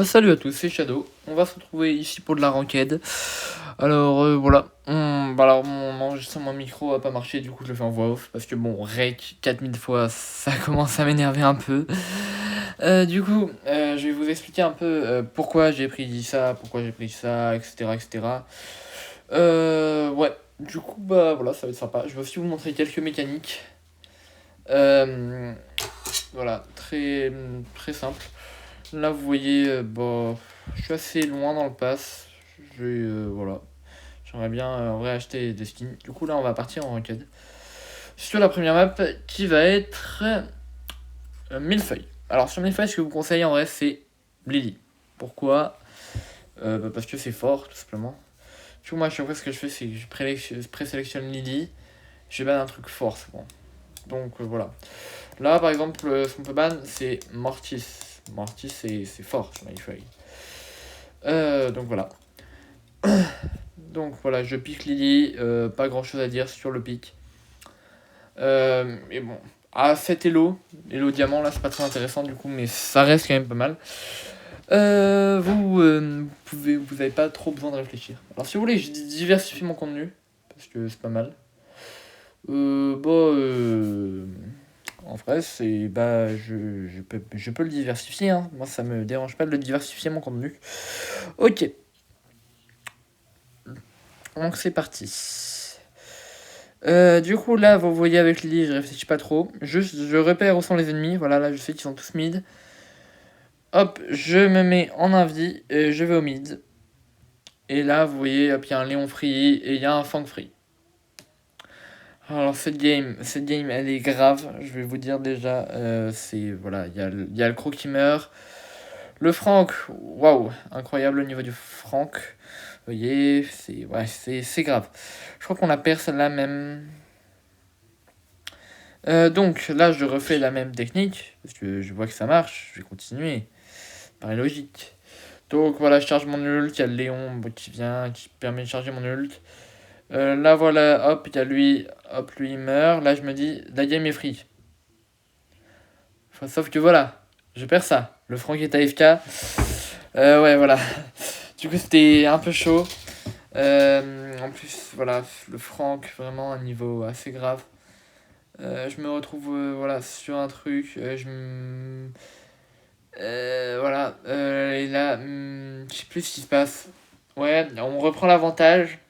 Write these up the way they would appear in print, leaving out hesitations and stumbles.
Salut à tous, c'est Shadow. On va se retrouver ici pour de la ranked. Alors voilà, alors mon enregistrement micro a pas marché, du coup je le fais en voix off parce que bon, rec 4000 fois, ça commence à m'énerver un peu. Je vais vous expliquer un peu pourquoi j'ai pris ça, etc. etc. Ouais, du coup bah voilà, ça va être sympa. Je vais aussi vous montrer quelques mécaniques. Euh, voilà, très simple. Là, vous voyez, je suis assez loin dans le pass. Voilà. J'aimerais bien en vrai acheter des skins. Du coup, là, on va partir en ranked. Sur la première map, qui va être Millefeuille. Alors, sur Millefeuille, ce que je vous conseille en vrai, c'est Lily. Pourquoi parce que c'est fort, tout simplement. Du coup, moi, à chaque fois, ce que je fais, c'est que je présélectionne Lily. Je ban un truc fort, c'est bon. Donc, voilà. Là, par exemple, ce qu'on peut ban, c'est Mortis. Mortis, c'est fort sur Millefeuille. Donc voilà. Donc voilà, je pique Lily, pas grand chose à dire sur le pic. Mais bon, à 7 Elo diamant, là c'est pas très intéressant du coup, mais ça reste quand même pas mal. Vous avez pas trop besoin de réfléchir. Alors si vous voulez, je diversifie mon contenu, parce que c'est pas mal. En vrai, je peux le diversifier, hein. Moi ça me dérange pas de le diversifier mon contenu. Ok, donc c'est parti. Du coup, là, vous voyez avec Lily, je réfléchis pas trop. Juste, je repère où sont les ennemis. Voilà, là, je sais qu'ils sont tous mid. Hop, je me mets en invi et je vais au mid. Et là, vous voyez, hop, il y a un Léon Free et il y a un Fang Free. Alors, cette game, elle est grave. Je vais vous dire déjà, voilà, il y a le Croc qui meurt. Le Franck, waouh, incroyable au niveau du Franck. Vous voyez, c'est grave. Je crois qu'on la perd celle-là même. Donc là, je refais la même technique, parce que je vois que ça marche, je vais continuer, paraît logique. Donc voilà, je charge mon ult, il y a le Léon qui vient, qui permet de charger mon ult. Là voilà, hop, il y a lui, hop, lui il meurt. Là je me dis, la game est free. Enfin, sauf que voilà, je perds ça. Le Franck est AFK. Ouais, voilà. Du coup, c'était un peu chaud. En plus, voilà, le Franck, vraiment un niveau assez grave. Je me retrouve voilà, sur un truc. Voilà. Et là, je sais plus ce qui se passe. Ouais, on reprend l'avantage.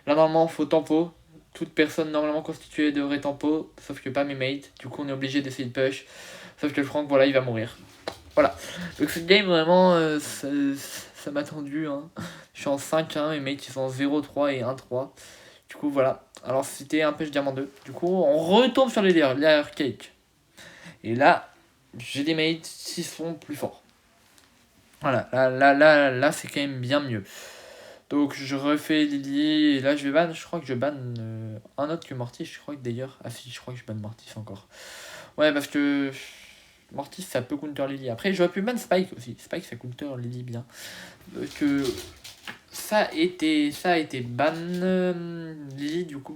Là, normalement, faut tempo. Toute personne normalement constituée devrait tempo, sauf que pas mes mates. Du coup, on est obligé d'essayer de push. Sauf que le Franck, voilà, il va mourir. Voilà. Donc, cette game, vraiment, ça m'a tendu. Hein. Je suis en 5-1, mes mates, ils sont en 0-3 et 1-3. Du coup, voilà. Alors, c'était un pêche diamant 2. Du coup, on retombe sur les layer cake. Et là, j'ai des mates qui sont plus forts. Voilà, là c'est quand même bien mieux. Donc, je refais Lily. Et là, je vais ban. Je crois que je ban un autre que Mortis. Je crois que d'ailleurs. Ah, si, je crois que je ban Mortis encore. Ouais, parce que Mortis, ça peut counter Lily. Après, j'aurais pu ban Spike aussi. Spike, ça counter Lily bien. Que ça a été ban Lily, du coup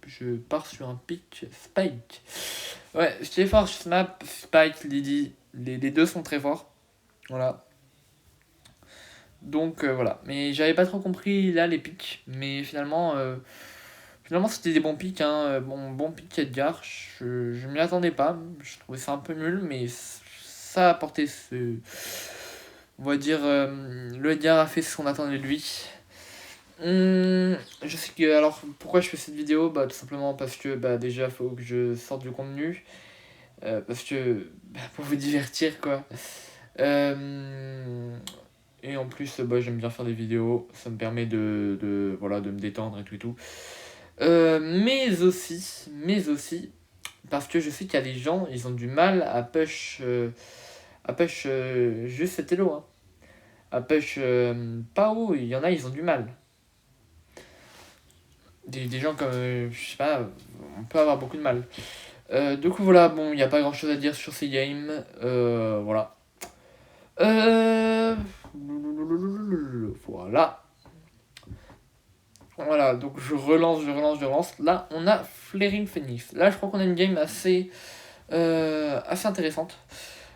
je pars sur un pick Spike. Ouais, ce qui est fort sur Snap, Spike, Lily, les deux sont très forts. Voilà. Donc voilà. Mais j'avais pas trop compris là les picks. Mais finalement c'était des bons picks. Hein. Bon pick Edgar. Je m'y attendais pas. Je trouvais ça un peu nul, mais ça a apporté ce. On va dire, le Edgar a fait ce qu'on attendait de lui. Je sais que, alors, pourquoi je fais cette vidéo? Bah, tout simplement parce que, déjà, faut que je sorte du contenu. Parce que, pour vous divertir, quoi. Et en plus, j'aime bien faire des vidéos. Ça me permet voilà, de me détendre et tout et tout. Mais aussi, parce que je sais qu'il y a des gens, ils ont du mal à push, juste cet elo, hein. À push pas haut, il y en a, ils ont du mal. Des gens comme, je sais pas, on peut avoir beaucoup de mal. Du coup, voilà, bon, il n'y a pas grand chose à dire sur ces games. Voilà. Voilà. Voilà, donc je relance. Là, on a Flaring Phoenix. Là, je crois qu'on a une game assez intéressante.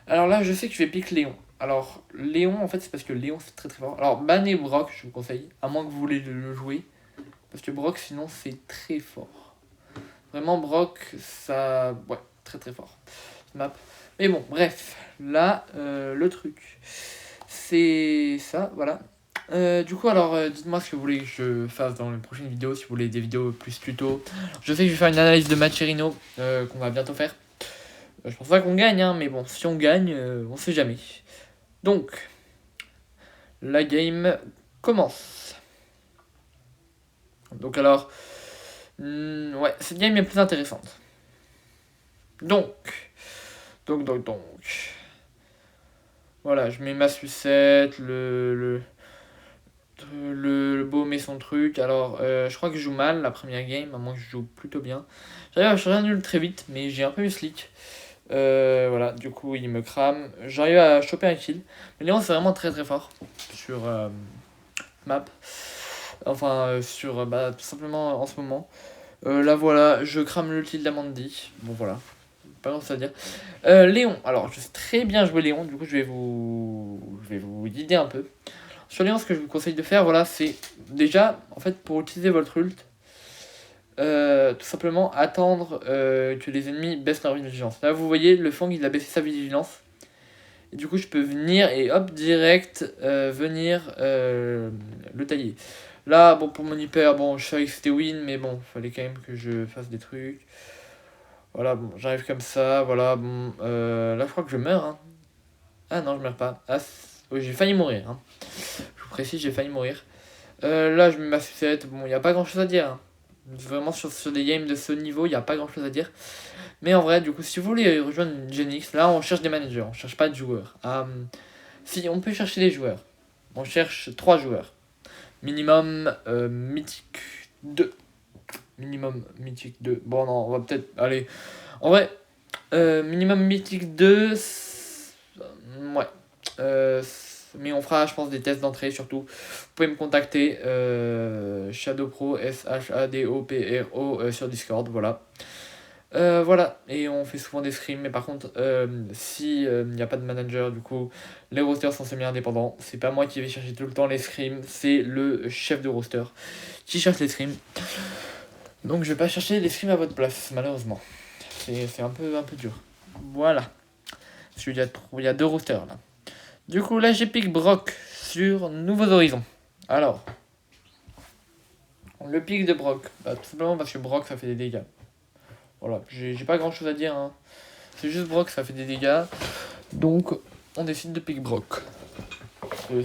Alors là, je sais que je vais pick Léon. Alors, Léon, en fait, c'est parce que Léon, c'est très très fort. Alors, bannez Brock, je vous conseille, à moins que vous voulez le jouer. Parce que Brock, sinon, c'est très fort. Vraiment, Brock, ça... Ouais, très très fort. Map. Mais bon, bref. Là, le truc, c'est ça, voilà. Du coup, alors, dites-moi ce que vous voulez que je fasse dans les prochaines vidéos, si vous voulez des vidéos plus tuto. Je sais que je vais faire une analyse de Macherino, qu'on va bientôt faire. Je pense pas qu'on gagne, hein, mais bon, si on gagne, on sait jamais. Donc, la game commence. Donc alors, ouais, cette game est plus intéressante. Donc, voilà, je mets ma sucette, le beau met son truc. Alors, je crois que je joue mal la première game, à moins que je joue plutôt bien. J'arrive à changer un nul très vite, mais j'ai un peu eu slick. Voilà, du coup, il me crame. J'arrive à choper un kill. Mais Léon, c'est vraiment très très fort sur map. Enfin, sur bah, tout simplement en ce moment. Là, voilà, je crame l'ulti d'Amandi. Bon, voilà, pas grand chose à dire. Léon, alors je sais très bien jouer Léon, du coup, je vais vous guider un peu. Sur Léon, ce que je vous conseille de faire, voilà, c'est déjà, en fait, pour utiliser votre ult, tout simplement attendre que les ennemis baissent leur vigilance. Là, vous voyez, le Fang, il a baissé sa vigilance. Et du coup, je peux venir et hop, direct, venir le tailler. Là, bon, pour mon hyper, bon, je savais que c'était win, mais bon, fallait quand même que je fasse des trucs. Voilà, bon, j'arrive comme ça, voilà, bon, là, je crois que je meurs, hein. Ah non, je meurs pas. Ah, oui, j'ai failli mourir, hein. Je vous précise, j'ai failli mourir. Là, je mets ma sucette, bon, il n'y a pas grand chose à dire, hein. Vraiment, sur des games de ce niveau, il n'y a pas grand chose à dire. Mais en vrai, du coup, si vous voulez rejoindre Genix, là, on cherche des managers, on cherche pas de joueurs. Si, on peut chercher des joueurs. On cherche 3 joueurs. Minimum mythique 2. Minimum mythique 2. Bon, non, on va peut-être. Allez. En vrai, minimum mythique 2. Ouais. Mais on fera, je pense, des tests d'entrée surtout. Vous pouvez me contacter. Shadowpro, SHADOPRO sur Discord. Voilà. Voilà, et on fait souvent des scrims, mais par contre, si il n'y a pas de manager, du coup, les rosters sont semi-indépendants. C'est pas moi qui vais chercher tout le temps les scrims, c'est le chef de roster qui cherche les scrims. Donc je vais pas chercher les scrims à votre place, malheureusement. C'est un peu dur. Voilà. Parce qu'il y a 2 rosters là. Du coup, là j'ai pick Brock sur Nouveaux Horizons. Alors, le pick de Brock, bah, tout simplement parce que Brock ça fait des dégâts. Voilà, j'ai pas grand chose à dire, hein. C'est juste Brock, ça fait des dégâts. Donc, on décide de pick Brock.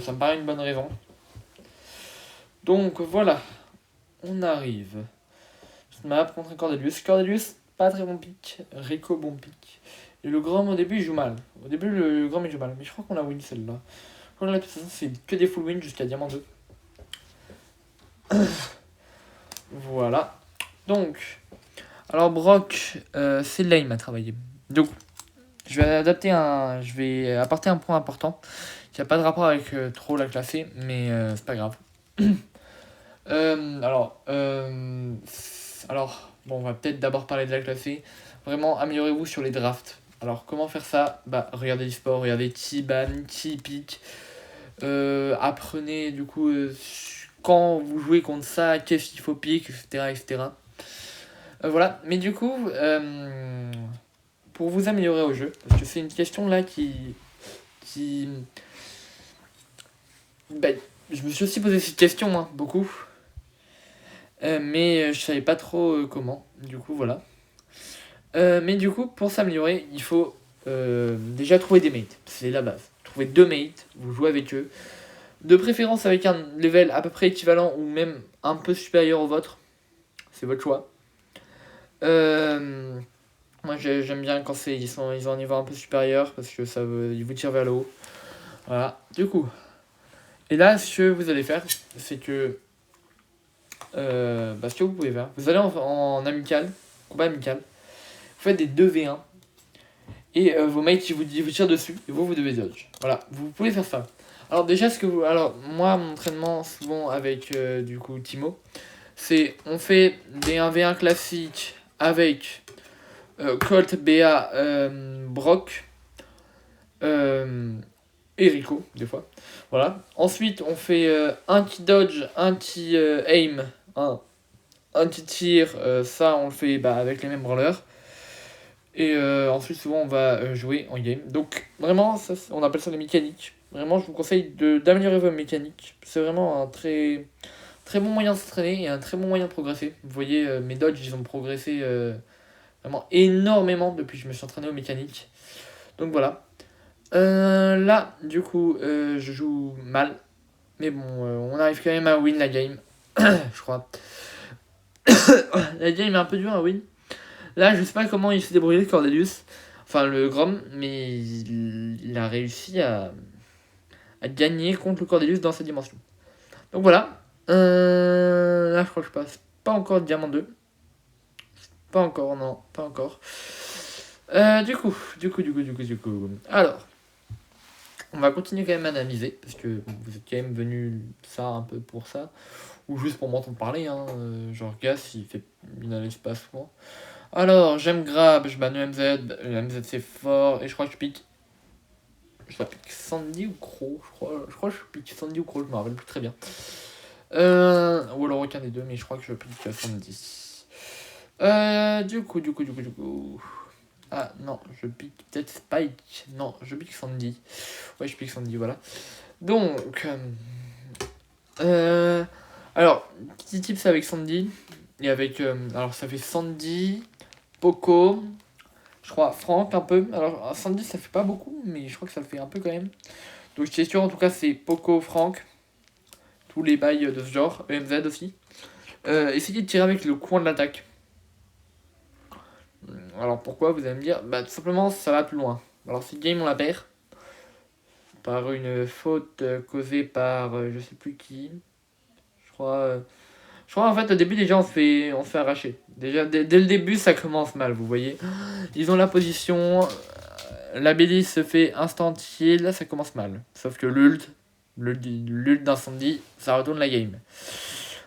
Ça me paraît une bonne raison. Donc, voilà. On arrive. Map contre Cordelius. Cordelius, pas très bon pick. Rico, bon pick. Et le Grom, au début, il joue mal. Au début, le Grom, il joue mal. Mais je crois qu'on a win celle-là. Je crois que là, de toute façon, c'est que des full win jusqu'à Diamant 2. Voilà. Donc, alors Brock, c'est lame à travailler. Donc, je vais apporter un point important qui n'a pas de rapport avec trop la classée, mais c'est pas grave. Alors, bon, on va peut-être d'abord parler de la classée. Vraiment, améliorez-vous sur les drafts. Alors, comment faire ça? Bah, regardez l'e-sport, regardez T-Ban, T-Pick. Apprenez, du coup, quand vous jouez contre ça, qu'est-ce qu'il faut pick, etc., etc. Voilà, mais du coup, pour vous améliorer au jeu, parce que c'est une question là qui ben, je me suis aussi posé cette question, hein, beaucoup. Mais je savais pas trop comment. Du coup, voilà. Mais du coup, pour s'améliorer, il faut déjà trouver des mates. C'est la base. Trouver 2 mates, vous jouez avec eux. De préférence avec un level à peu près équivalent ou même un peu supérieur au vôtre. C'est votre choix. Moi j'aime bien quand ils ont un niveau un peu supérieur parce que ils vous tirent vers le haut. Voilà. Du coup. Et là, ce que vous allez faire, c'est que. Ce que vous pouvez faire, vous allez en amical, combat amical, vous faites des 2v1 et vos mates ils vous tirent dessus et vous devez dodge. Voilà, vous pouvez faire ça. Alors déjà alors moi mon entraînement souvent avec du coup Timo, c'est on fait des 1v1 classiques avec Colt, BA, Brock, et Rico, des fois. Voilà. Ensuite, on fait anti-dodge, anti-aim, anti-tir. Ça, on le fait avec les mêmes brawlers. Et ensuite, souvent, on va jouer en game. Donc, vraiment, ça, on appelle ça les mécaniques. Vraiment, je vous conseille d'améliorer vos mécaniques. C'est vraiment un très, très bon moyen de s'entraîner et un très bon moyen de progresser. Vous voyez, mes dodges, ils ont progressé vraiment énormément depuis que je me suis entraîné aux mécaniques. Donc voilà. Là, du coup, je joue mal. Mais bon, on arrive quand même à win la game. Je crois. La game est un peu dure à win. Là, je sais pas comment il s'est débrouillé, Cordelius. Enfin, le Grom. Mais il a réussi à gagner contre le Cordelius dans cette dimension. Donc voilà. Là, je crois que je passe pas encore de diamant 2. Pas encore, non. Pas encore. Du coup. Alors. On va continuer quand même à analyser, parce que vous êtes quand même venu ça un peu pour ça, ou juste pour m'entendre parler, hein. Genre Gas, il n'analyse pas souvent. Alors, j'aime grab, je banne le MZ, le MZ c'est fort, et je crois que je pique. Je pique Sandy ou Crow, je crois que je pique Sandy ou Crow, je me rappelle plus très bien. Ou alors aucun des deux, mais je crois que je pique Sandy. Du coup. Ah non, je pique peut-être Spike. Non, je pique Sandy. Ouais, je pique Sandy, voilà. Donc, alors, petit tips avec Sandy. Et avec, alors ça fait Sandy, Poco, je crois Franck un peu. Alors, Sandy ça fait pas beaucoup, mais je crois que ça le fait un peu quand même. Donc, je suis sûr, en tout cas, c'est Poco, Franck. Tous les bails de ce genre. EMZ aussi. Essayez de tirer avec le coin de l'attaque. Alors, pourquoi vous allez me dire? Tout simplement, ça va plus loin. Alors, si game on la perd par une faute causée par je sais plus qui. Je crois en fait au début déjà on se fait arracher. Déjà dès le début ça commence mal, vous voyez. Ils ont la position, la BD se fait instant heal, là ça commence mal. Sauf que l'ult d'incendie, ça retourne la game.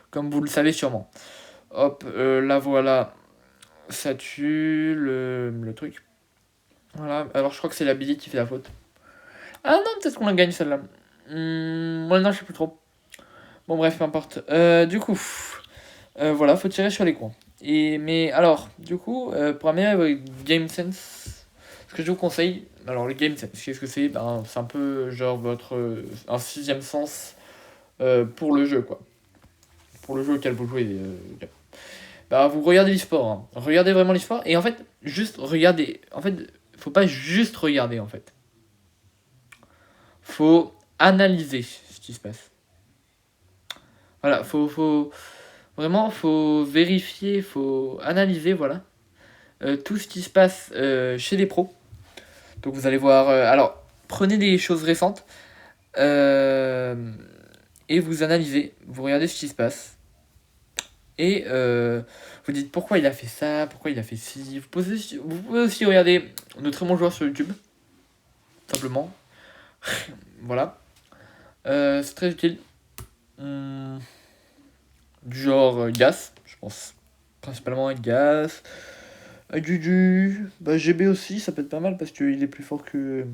Comme vous le savez sûrement. Hop, là voilà, ça tue le truc. Voilà, alors je crois que c'est la BD qui fait la faute. Ah non, peut-être qu'on la gagne celle-là. Moi non, je sais plus trop. Bon bref, peu importe. Du coup, voilà, faut tirer sur les coins. Mais alors, du coup, pour améliorer votre game sense, ce que je vous conseille, alors le game sense, qu'est-ce que c'est? C'est un peu genre un sixième sens pour le jeu, quoi. Pour le jeu auquel vous jouez. Vous regardez l'e-sport, hein. Regardez vraiment l'e-sport, et en fait, juste regardez. En fait, faut pas juste regarder, en fait. Faut analyser ce qui se passe. Voilà, vraiment, faut vérifier, faut analyser, voilà, tout ce qui se passe chez les pros. Donc vous allez voir, alors, prenez des choses récentes et vous analysez, vous regardez ce qui se passe. Et vous dites pourquoi il a fait ça, pourquoi il a fait ci. Vous pouvez aussi regarder de très bons joueurs sur YouTube, simplement. Voilà. C'est très utile. Du genre Gas, je pense. Principalement avec Gas. Avec Juju. GB aussi, ça peut être pas mal parce qu'il est plus fort que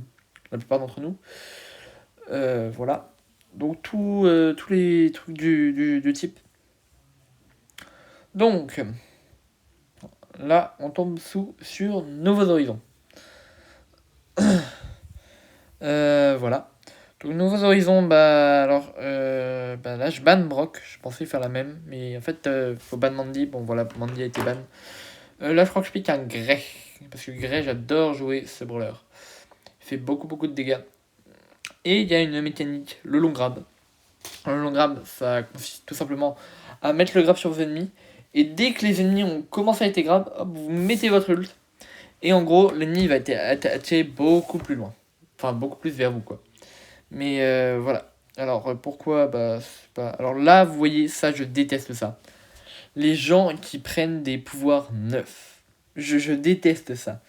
la plupart d'entre nous. Voilà. Donc tous les trucs du type. Donc, là, on tombe sur Nouveaux Horizons. Voilà. Donc Nouveaux Horizons, là je ban Brock, je pensais faire la même, mais en fait faut ban Mandy, bon voilà, Mandy a été ban. Là je crois que je pique un Grey, parce que Grey j'adore jouer ce brawler. Il fait beaucoup de dégâts. Et il y a une mécanique, le long grab. Le long grab, ça consiste tout simplement à mettre le grab sur vos ennemis, et dès que les ennemis ont commencé à être grab, hop, vous mettez votre ult, et en gros l'ennemi va être attiré beaucoup plus loin. Enfin beaucoup plus vers vous quoi. Mais voilà. Alors pourquoi alors là, vous voyez, ça, je déteste ça. Les gens qui prennent des pouvoirs neufs. Je déteste ça.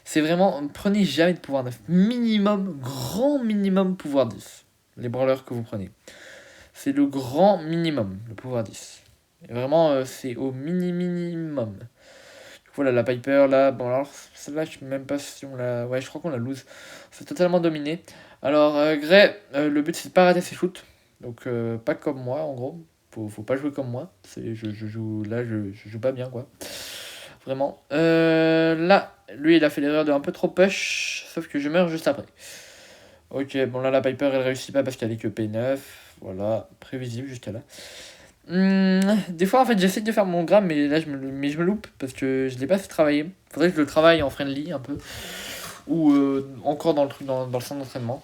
C'est vraiment, prenez jamais de pouvoir neuf. Minimum, grand minimum pouvoir 10. Les brawlers que vous prenez. C'est le grand minimum, le pouvoir 10. Et vraiment, c'est au minimum. Voilà, la Piper, là, bon alors, celle-là, je sais même pas si on l'a... Ouais, je crois qu'on la lose. C'est totalement dominé. Alors, Gray, le but c'est de pas rater ses shoots. Donc, pas comme moi en gros. Faut pas jouer comme moi. Je joue, là, je joue pas bien quoi. Vraiment. Là, lui il a fait l'erreur de un peu trop push. Sauf que je meurs juste après. Ok, bon là la Piper elle réussit pas parce qu'elle est que P9. Voilà, prévisible jusqu'à là. Des fois en fait j'essaie de faire mon gramme mais là je me loupe parce que je l'ai pas fait travailler. Faudrait que je le travaille en friendly un peu. Ou encore dans le truc dans le centre d'entraînement.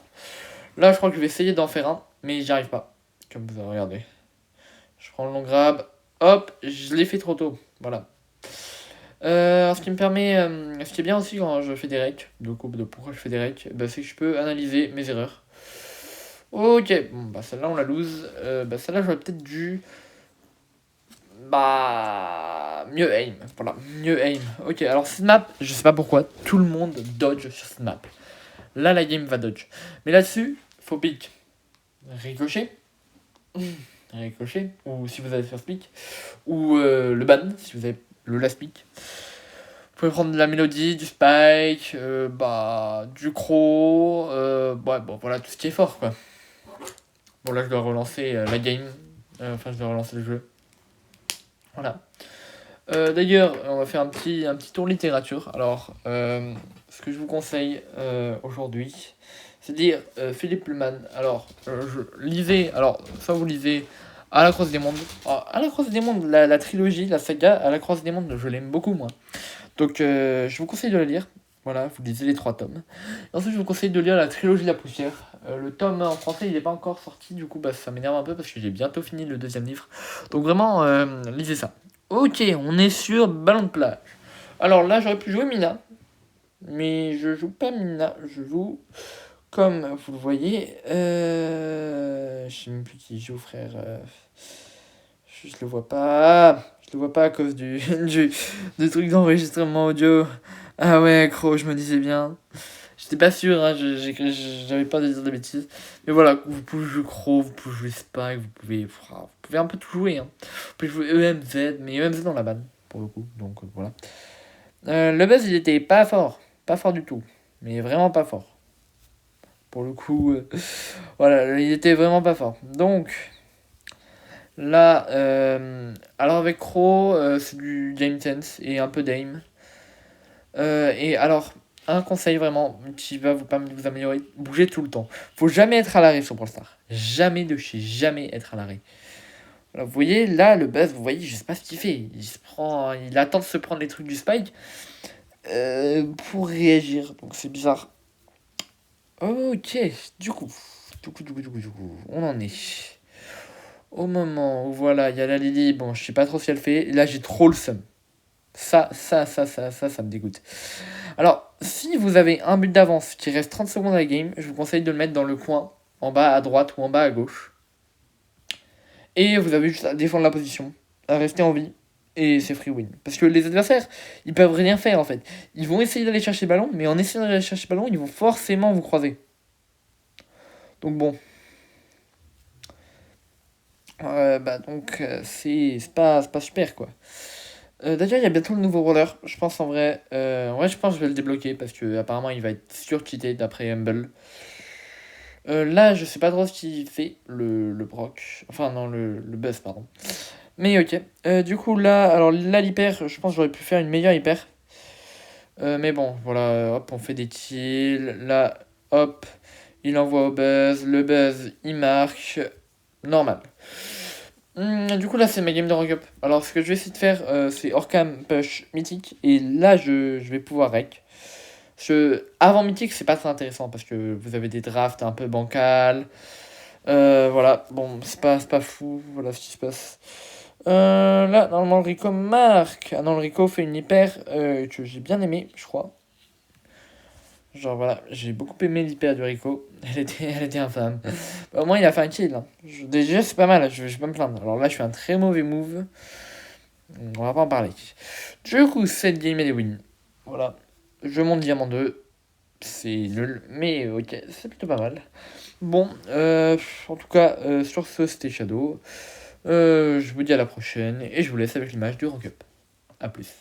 Là je crois que je vais essayer d'en faire un mais j'y arrive pas. Comme vous regardez. Je prends le long grab. Hop, je l'ai fait trop tôt. Voilà. Ce qui me permet, ce qui est bien aussi quand je fais des recs, de pourquoi je fais des recs, bah, c'est que je peux analyser mes erreurs. Ok, bon, bah celle-là on la lose. Bah celle-là j'aurais peut-être dû. Bah. Mieux aim. Voilà, mieux aim. Ok, alors snap, je sais pas pourquoi, tout le monde dodge sur snap. Là la game va dodge. Mais là-dessus, faut pick. Ricochet. Ricochet. Ou si vous avez first pick. Ou le ban, si vous avez le last pick. Vous pouvez prendre de la mélodie, du spike, bah, du crow, ouais, bon, voilà, tout ce qui est fort, quoi. Bon, là, je dois relancer la game. Enfin, je dois relancer le jeu. Voilà. D'ailleurs, on va faire un petit tour littérature. Alors, ce que je vous conseille aujourd'hui, c'est de lire Philippe Pullman. Alors, lisez, alors, ça vous lisez À la croisée des mondes. Alors, À la croisée des mondes, la trilogie, la saga À la croisée des mondes, je l'aime beaucoup, moi. Donc, je vous conseille de la lire. Voilà, vous lisez les 3 tomes. Et ensuite, je vous conseille de lire la trilogie de la poussière. Le tome en français, il n'est pas encore sorti, du coup, bah, ça m'énerve un peu parce que j'ai bientôt fini le deuxième livre. Donc, vraiment, lisez ça. Ok, on est sur Ballon de plage. Alors là, j'aurais pu jouer Mina, mais je joue pas Mina, je joue comme vous le voyez. Je sais même plus qui joue, frère. Je le vois pas. Je le vois pas à cause du truc d'enregistrement audio. Ah ouais, gros, je me disais bien. J'étais pas sûr, hein, j'avais pas de dire de bêtises. Mais voilà, vous pouvez jouer Crow, vous pouvez jouer Spike, vous pouvez un peu tout jouer. Hein. Vous pouvez jouer EMZ, mais EMZ dans la banne, pour le coup. Donc voilà. Le buzz, il était pas fort. Pas fort du tout. Mais vraiment pas fort. Pour le coup, voilà, il était vraiment pas fort. Donc, là, alors avec Crow, c'est du game sense et un peu d'aim. Et alors, un conseil vraiment qui va vous permettre de vous améliorer, bougez tout le temps. Faut jamais être à l'arrêt sur Brawl Stars. Jamais de chez jamais être à l'arrêt. Voilà, vous voyez, là, le buzz, vous voyez, je sais pas ce qu'il fait. Il attend de se prendre les trucs du Spike pour réagir. Donc c'est bizarre. Ok, du coup, on en est. Au moment où voilà, il y a la Lily, bon, je sais pas trop ce qu'elle fait. Là, j'ai trop le seum. Ça me dégoûte. Alors, si vous avez un but d'avance qui reste 30 secondes à la game, je vous conseille de le mettre dans le coin, en bas à droite ou en bas à gauche. Et vous avez juste à défendre la position, à rester en vie, et c'est free win. Parce que les adversaires, ils peuvent rien faire en fait. Ils vont essayer d'aller chercher le ballon, mais en essayant d'aller chercher le ballon, ils vont forcément vous croiser. Donc bon. Bah donc c'est pas super quoi. D'ailleurs, il y a bientôt le nouveau roller. Je pense en vrai. Ouais, je pense que je vais le débloquer parce que apparemment il va être sur-cheaté d'après Humble. Là, je sais pas trop ce qu'il fait, le Brock. Enfin, non, le Buzz, pardon. Mais ok. Du coup, là, alors là, l'hyper, je pense que j'aurais pu faire une meilleure hyper. Mais bon, voilà, hop, on fait des kills. Là, hop, il envoie au Buzz. Le Buzz, il marque. Normal. Du coup, là, c'est ma game de rank up. Alors, ce que je vais essayer de faire, c'est Orcam push mythique. Et là, je vais pouvoir rec. Avant mythique, c'est pas très intéressant parce que vous avez des drafts un peu bancals. Voilà, bon, c'est pas fou. Voilà ce qui se passe. Là, normalement, le Rico marque. Ah non, le Rico fait une hyper que j'ai bien aimé, je crois. Genre voilà, j'ai beaucoup aimé l'hyper du Rico. Elle était infâme. Bah, au moins, il a fait un kill. Hein. Déjà, c'est pas mal, je vais pas me plaindre. Alors là, je fais un très mauvais move. On va pas en parler. Du coup, cette game, elle est win. Voilà. Je monte diamant 2. C'est nul, mais ok, c'est plutôt pas mal. Bon, en tout cas, sur ce, c'était Shadow. Je vous dis à la prochaine et je vous laisse avec l'image du rank up. A plus.